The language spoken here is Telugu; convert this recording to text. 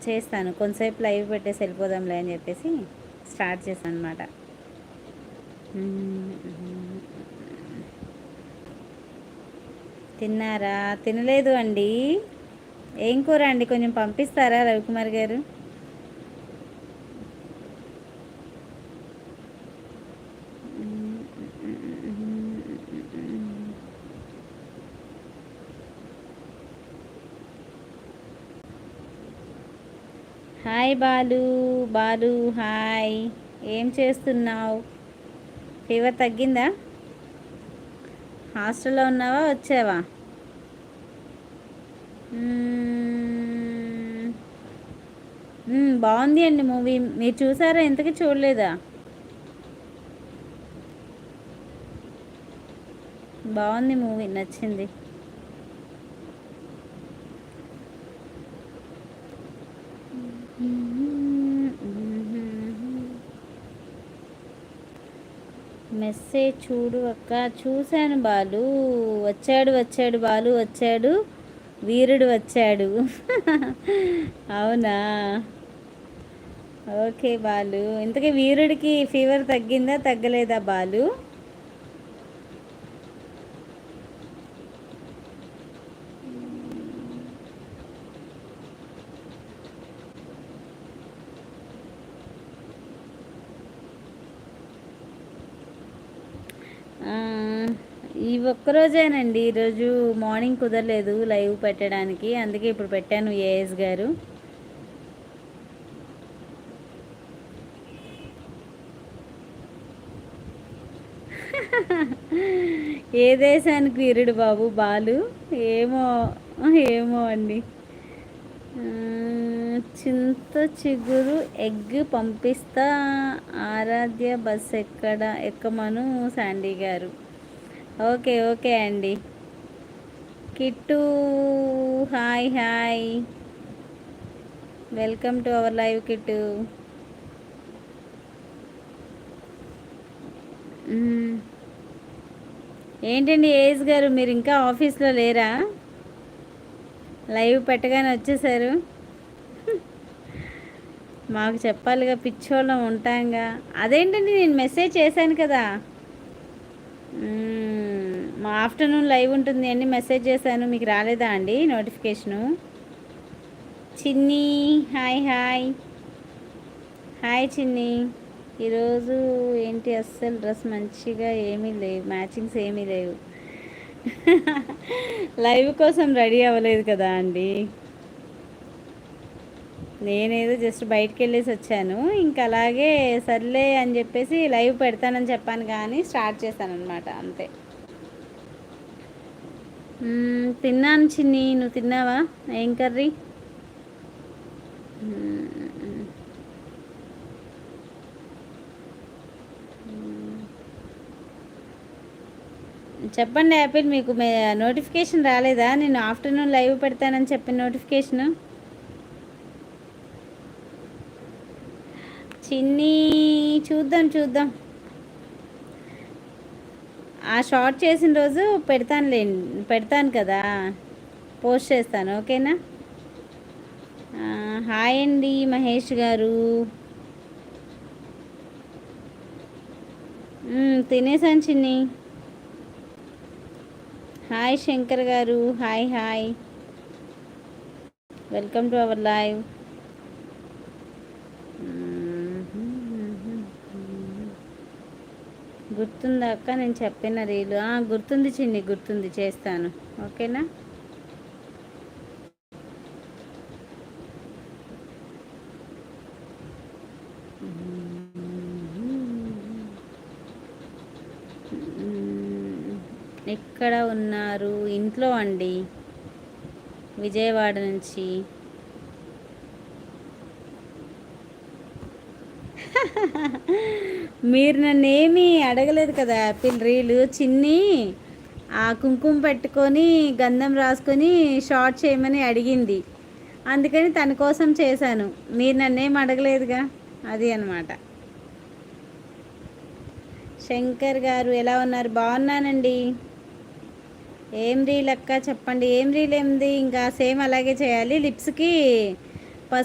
చేస్తాను. కొంతసేపు లైవ్ పెట్టేసి వెళ్ళిపోదాంలే అని చెప్పేసి స్టార్ట్ చేశాను అనమాట. తిన్నారా? తినలేదు అండి. ఏం కూర అండి? కొంచెం పంపిస్తారా రవికుమార్ గారు? హాయ్ బాలు. బాలు హాయ్. ఏం చేస్తున్నావు? ఫీవర్ తగ్గిందా? హాస్టల్లో ఉన్నావా, వచ్చావా? బాగుంది అండి మూవీ. మీరు చూసారా? ఇంతకీ చూడలేదా? బాగుంది మూవీ, నచ్చింది. మెసేజ్ చూడు అక్క. చూశాను బాలు. వచ్చాడు వచ్చాడు బాలు వచ్చాడు, వీరుడు వచ్చాడు. అవునా? ఓకే బాలు. ఇంతకీ వీరుడికి ఫీవర్ తగ్గిందా తగ్గలేదా బాలు? ఈ ఒక్కరోజేనండి. ఈరోజు మార్నింగ్ కుదరలేదు లైవ్ పెట్టడానికి, అందుకే ఇప్పుడు పెట్టాను. ఏఎస్ గారు ఏ దేశానికి వీరుడు బాబు బాలు? ఏమో ఏమో అండి. చింత చిగురు ఎగ్ పంపిస్తా. ఆరాధ్య బస్ ఎక్కమను శాండీ గారు. ఓకే ఓకే అండి. Kittu hi hi. Welcome to our live Kittu. ఏంటండి ఏజ్ గారు, మీరు ఇంకా ఆఫీస్లో లేరా? లైవ్ పెట్టగానే వచ్చేసారు. మాకు చెప్పాలిగా, పిచ్చోళ్ళం ఉంటాంగా. అదేంటండి, నేను మెసేజ్ చేశాను కదా. మా ఆఫ్టర్నూన్ లైవ్ ఉంటుంది అని మెసేజ్ చేశాను, మీకు రాలేదా అండి నోటిఫికేషను? చిన్ని హాయ్ హాయ్. హాయ్ చిన్ని. ఈరోజు ఏంటి అస్సలు డ్రెస్ మంచిగా ఏమీ లేవు, మ్యాచింగ్స్ ఏమీ లేవు. లైవ్ కోసం రెడీ అవ్వలేదు కదా అండి. నేనేదో జస్ట్ బయటికి వెళ్ళేసి వచ్చాను, ఇంకా అలాగే సర్లే అని చెప్పేసి లైవ్ పెడతానని చెప్పాను కానీ స్టార్ట్ చేశాను అనమాట, అంతే. తిన్నాను చిన్ని, నువ్వు తిన్నావా? ఏం కర్రీ? చెప్పండి యాపిల్, మీకు నోటిఫికేషన్ రాలేదా? నేను ఆఫ్టర్నూన్ లైవ్ పెడతానని చెప్పిన నోటిఫికేషను. చిన్ని చూద్దాం చూద్దాం. ఆ షార్ట్ చేసిన రోజు పెడతాను కదా, పోస్ట్ చేస్తాను. ఓకేనా? హాయ్ అండి మహేష్ గారు. తినేసాను చిన్ని. హాయ్ శంకర్ గారు. Hi hi. Welcome to our live. గుర్తుందా అక్క నేను చెప్పిన రీలు? గుర్తుంది చిన్ని, గుర్తుంది, చేస్తాను. ఓకేనా? ఎక్కడ ఉన్నారు? ఇంట్లో అండి, విజయవాడ నుంచి. మీరు నన్ను ఏమీ అడగలేదు కదా యాపిల్. రీలు చిన్ని ఆ కుంకుమ పెట్టుకొని గంధం రాసుకొని షార్ట్ చేయమని అడిగింది, అందుకని తన కోసం చేశాను. మీరు నన్నేం అడగలేదుగా, అది అనమాట. శంకర్ గారు ఎలా ఉన్నారు? బాగున్నానండి. ఏం రీల్ అక్క చెప్పండి. ఏం రీల్ ఏంది? ఇంకా సేమ్ అలాగే చేయాలి. లిప్స్కి